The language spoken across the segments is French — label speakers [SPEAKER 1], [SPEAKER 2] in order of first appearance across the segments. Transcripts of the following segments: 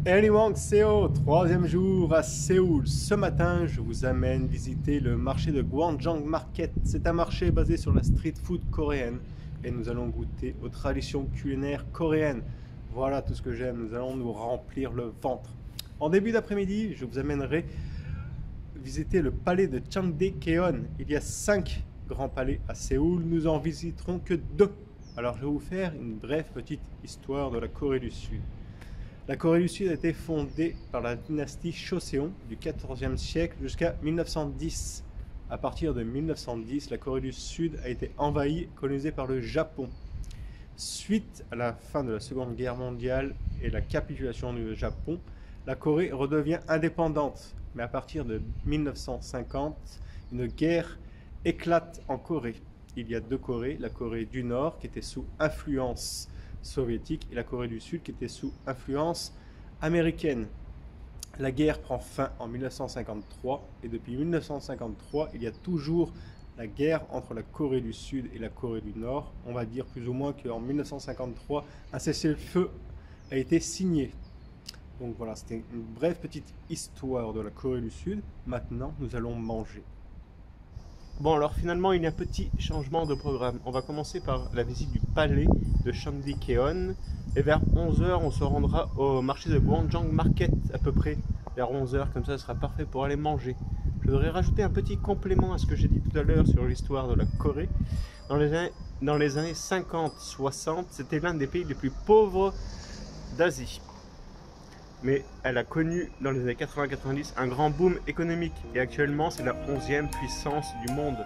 [SPEAKER 1] Annyeonghaseyo, troisième jour à Séoul. Ce matin, je vous amène visiter le marché de Gwangjang Market. C'est un marché basé sur la street food coréenne et nous allons goûter aux traditions culinaires coréennes. Voilà tout ce que j'aime, nous allons nous remplir le ventre. En début d'après-midi, je vous amènerai visiter le palais de Changdae-keon. Il y a 5 grands palais à Séoul, nous en visiterons que 2. Alors je vais vous faire une brève petite histoire de la Corée du Sud. La Corée du Sud a été fondée par la dynastie Joseon du XIVe siècle jusqu'à 1910. À partir de 1910, la Corée du Sud a été envahie et colonisée par le Japon. Suite à la fin de la Seconde Guerre mondiale et la capitulation du Japon, la Corée redevient indépendante. Mais à partir de 1950, une guerre éclate en Corée. Il y a 2 Corées, la Corée du Nord qui était sous influence soviétique et la Corée du Sud qui était sous influence américaine. La guerre prend fin en 1953 et depuis 1953, il y a toujours la guerre entre la Corée du Sud et la Corée du Nord. On va dire plus ou moins qu'en 1953, un cessez-le-feu a été signé. Donc voilà, c'était une brève petite histoire de la Corée du Sud. Maintenant, nous allons manger.
[SPEAKER 2] Bon, alors finalement, il y a un petit changement de programme. On va commencer par la visite du palais de Changdae-keon. Et vers 11h, on se rendra au marché de Gwangjang Market, à peu près vers 11h. Comme ça, ce sera parfait pour aller manger. Je voudrais rajouter un petit complément à ce que j'ai dit tout à l'heure sur l'histoire de la Corée. Dans les années 50-60, c'était l'un des pays les plus pauvres d'Asie. Mais elle a connu dans les années 80-90 un grand boom économique et actuellement c'est la 11e puissance du monde.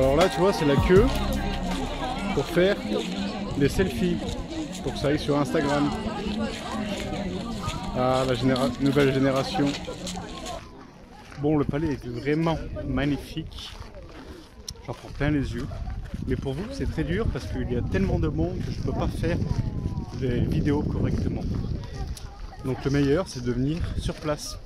[SPEAKER 3] Alors là, tu vois, c'est la queue pour faire des selfies, pour que ça aille sur Instagram. Ah, la nouvelle génération. Bon, le palais est vraiment magnifique. J'en prends plein les yeux. Mais pour vous, c'est très dur parce qu'il y a tellement de monde que je ne peux pas faire des vidéos correctement. Donc le meilleur, c'est de venir sur place.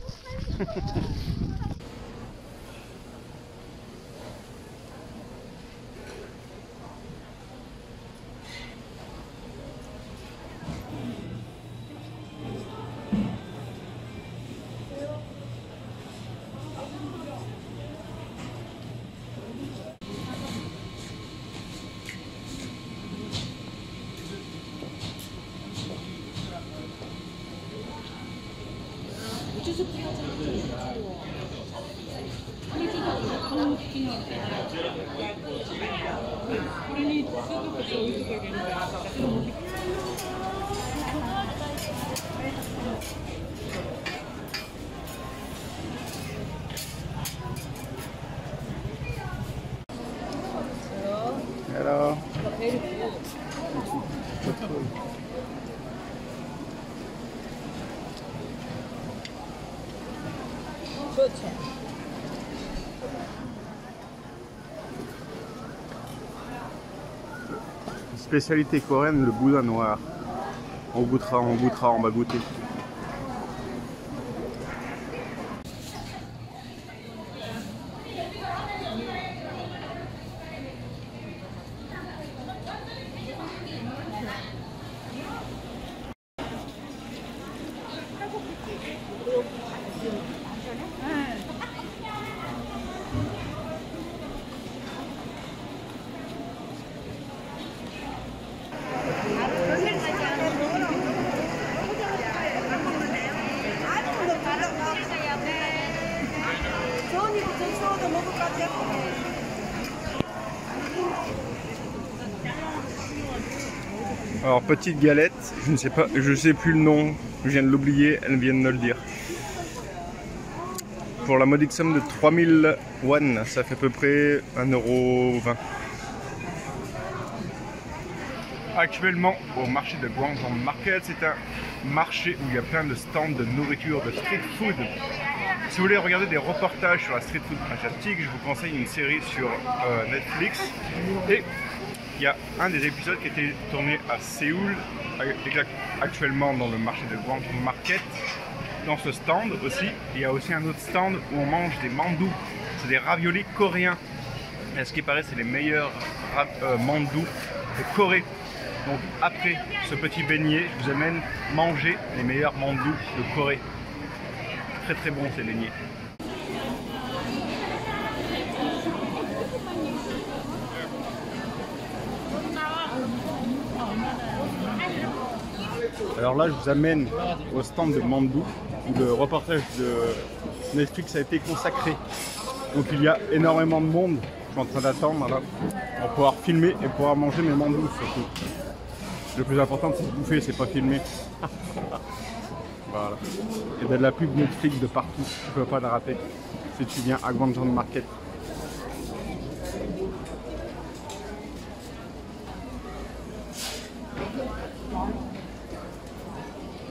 [SPEAKER 3] Alors, spécialité coréenne, le boudin noir. On goûtera, on va goûter. Alors petite galette, je ne sais plus le nom, je viens de l'oublier, elle vient de me le dire. Pour la modique somme de 3000 won, ça fait à peu près 1,20 €. Actuellement au marché de Gwangjang Market, c'est un marché où il y a plein de stands de nourriture, de street food. Si vous voulez regarder des reportages sur la street food asiatique, je vous conseille une série sur Netflix. Et il y a un des épisodes qui a été tourné à Séoul, actuellement dans le marché de Gwangjang Market. Dans ce stand aussi, il y a aussi un autre stand où on mange des mandou. C'est des raviolis coréens. Et à ce qui paraît, c'est les meilleurs mandou de Corée. Donc après ce petit beignet, je vous amène manger les meilleurs mandou de Corée. Très très bon ces beignets. Alors là, je vous amène au stand de mandou où le reportage de Netflix a été consacré. Donc il y a énormément de monde. Je suis en train d'attendre là pour pouvoir filmer et pouvoir manger mes mandous surtout. Le plus important c'est de bouffer, c'est pas filmer. Voilà. Il y a de la pub Netflix de partout, tu peux pas la rater si tu viens à Gwangjang Market.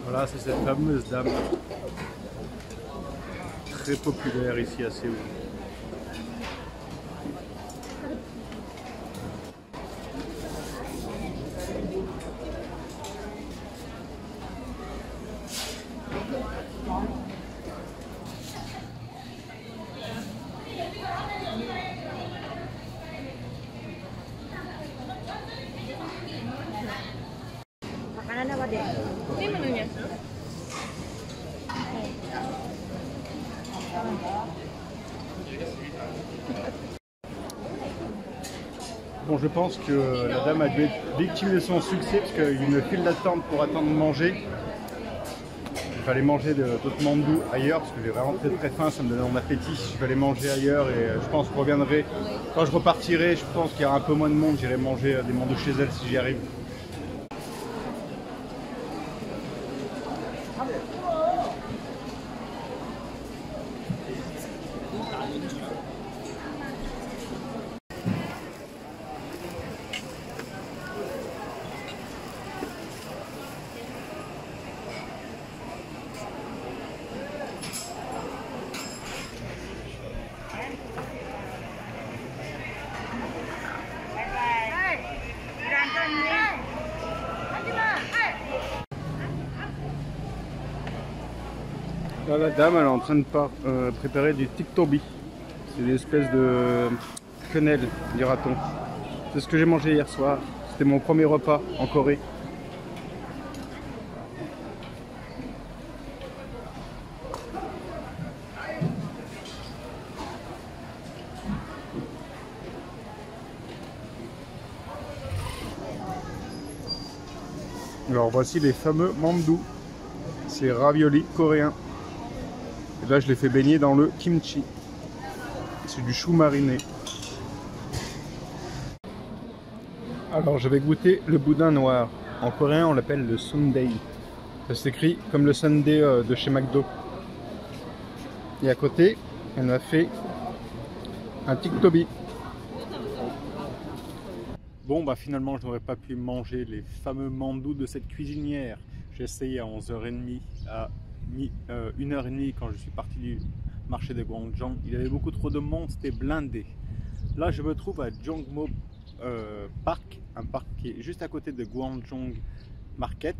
[SPEAKER 3] Voilà, c'est cette fameuse dame très populaire ici à Séoul. Bon, je pense que la dame a dû être victime de son succès parce qu'il y a une file d'attente pour attendre de manger. Il fallait manger d'autres mandous ailleurs parce que j'ai vraiment très faim, ça me donne un appétit. Je vais aller manger ailleurs et je pense que je reviendrai. Quand je repartirai, je pense qu'il y aura un peu moins de monde, j'irai manger des mandous chez elle si j'y arrive. Là, la dame, elle est en train de préparer du tiktobi. C'est une espèce de quenelle, dira-t-on. C'est ce que j'ai mangé hier soir. C'était mon premier repas en Corée. Alors voici les fameux mandu. C'est ravioli coréen. Et là, je les fais baigner dans le kimchi. C'est du chou mariné. Alors, je vais goûter le boudin noir. En coréen, on l'appelle le sundae. Ça s'écrit comme le sundae de chez McDo. Et à côté, elle m'a fait un tiktobi.
[SPEAKER 1] Bon, bah finalement, je n'aurais pas pu manger les fameux mandous de cette cuisinière. J'ai essayé à 11h30, à 1h30 quand je suis parti du marché de Gwangjang. Il y avait beaucoup trop de monde, c'était blindé. Là, je me trouve à Jongmo Park, un parc qui est juste à côté de Gwangjang Market.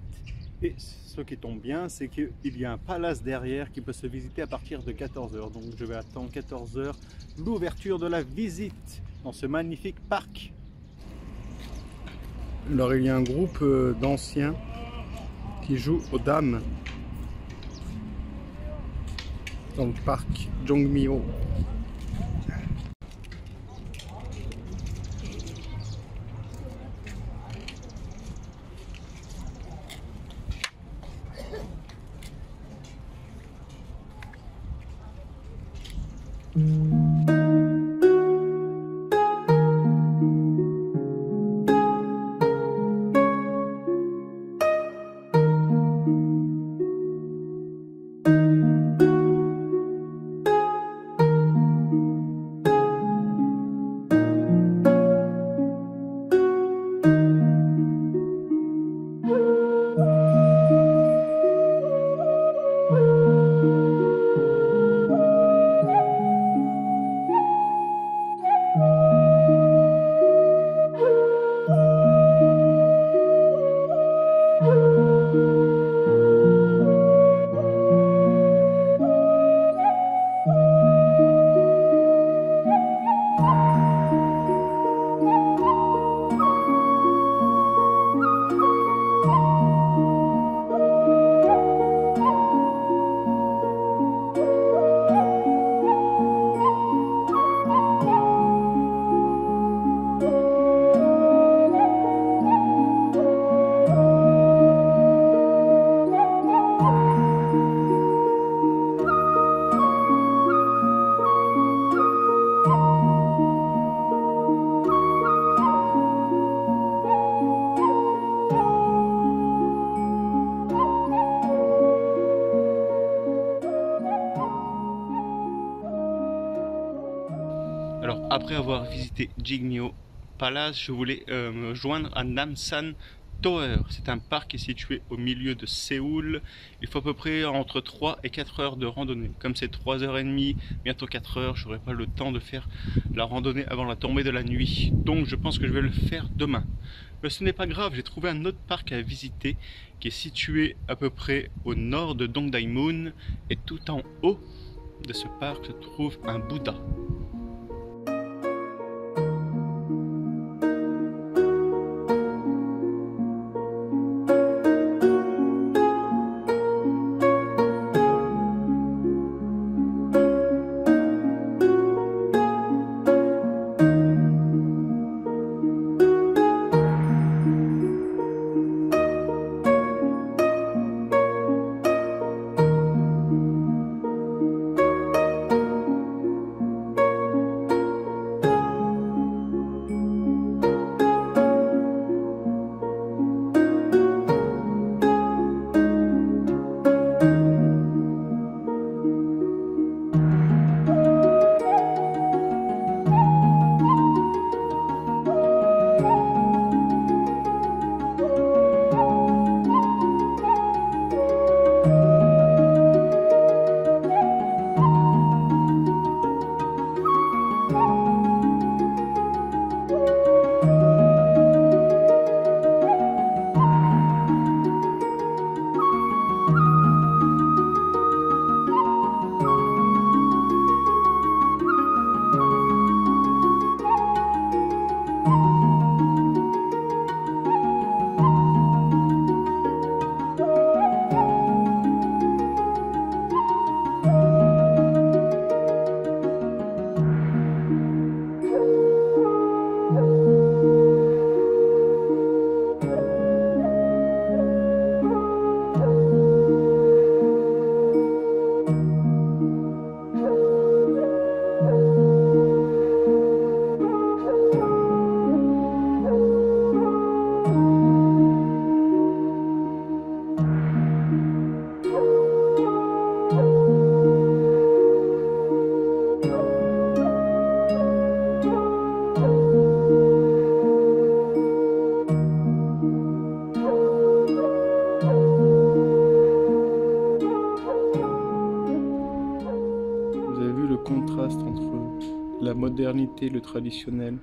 [SPEAKER 1] Et ce qui tombe bien, c'est qu'il y a un palace derrière qui peut se visiter à partir de 14h. Donc je vais attendre 14h l'ouverture de la visite dans ce magnifique parc.
[SPEAKER 3] Alors, il y a un groupe d'anciens qui jouent aux dames dans le parc Jongmyo.
[SPEAKER 2] Alors, après avoir visité Jingmyo Palace, je voulais me joindre à Namsan Tower. C'est un parc qui est situé au milieu de Séoul. Il faut à peu près entre 3 et 4 heures de randonnée. Comme c'est 3h30, bientôt 4 heures, je n'aurai pas le temps de faire la randonnée avant la tombée de la nuit. Donc je pense que je vais le faire demain. Mais ce n'est pas grave, j'ai trouvé un autre parc à visiter qui est situé à peu près au nord de Dongdaemun. Et tout en haut de ce parc se trouve un Bouddha.
[SPEAKER 4] Contraste entre la modernité et le traditionnel.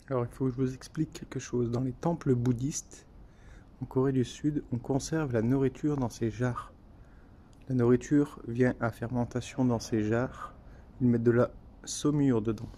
[SPEAKER 4] Alors il faut que je vous explique quelque chose. Dans les temples bouddhistes en Corée du Sud, on conserve la nourriture dans ces jarres. La nourriture vient à fermentation dans ces jarres. Ils mettent de la saumure dedans.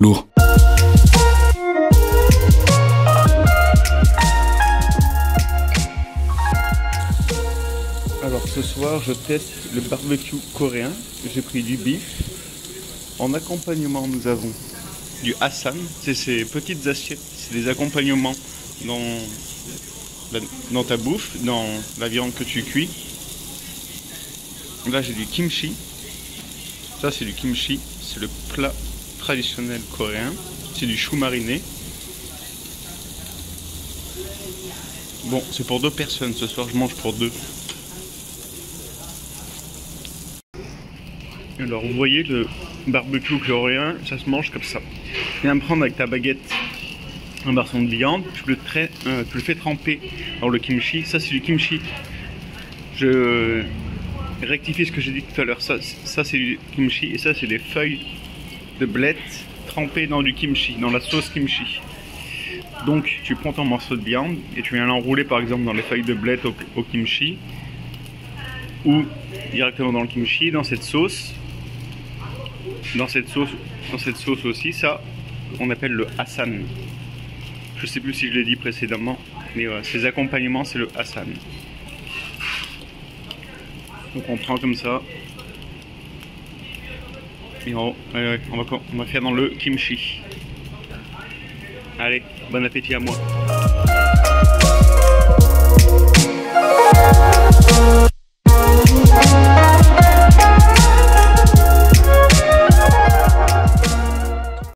[SPEAKER 5] Lourd.
[SPEAKER 4] Alors ce soir je teste le barbecue coréen. J'ai pris du bif. En accompagnement nous avons du Hassan. C'est ces petites assiettes. C'est des accompagnements dans ta bouffe, dans la viande que tu cuis. Là j'ai du kimchi. Ça c'est du kimchi. C'est le plat traditionnel coréen. C'est du chou mariné. Bon, c'est pour 2 personnes. Ce soir je mange pour 2. Alors vous voyez le barbecue coréen, ça se mange comme ça. Tu viens prendre avec ta baguette un morceau de viande, tu le fais tremper dans le kimchi. Ça c'est du kimchi. Je rectifie ce que j'ai dit tout à l'heure. Ça c'est du kimchi et ça c'est des feuilles de blettes trempées dans du kimchi, dans la sauce kimchi. Donc tu prends ton morceau de viande et tu viens l'enrouler par exemple dans les feuilles de blettes au kimchi ou directement dans le kimchi, dans cette sauce. Dans cette sauce aussi, ça on appelle le Hassan. Je sais plus si je l'ai dit précédemment, mais voilà, ces accompagnements c'est le Hassan. Donc on prend comme ça et on va faire dans le kimchi. Allez, bon appétit à moi.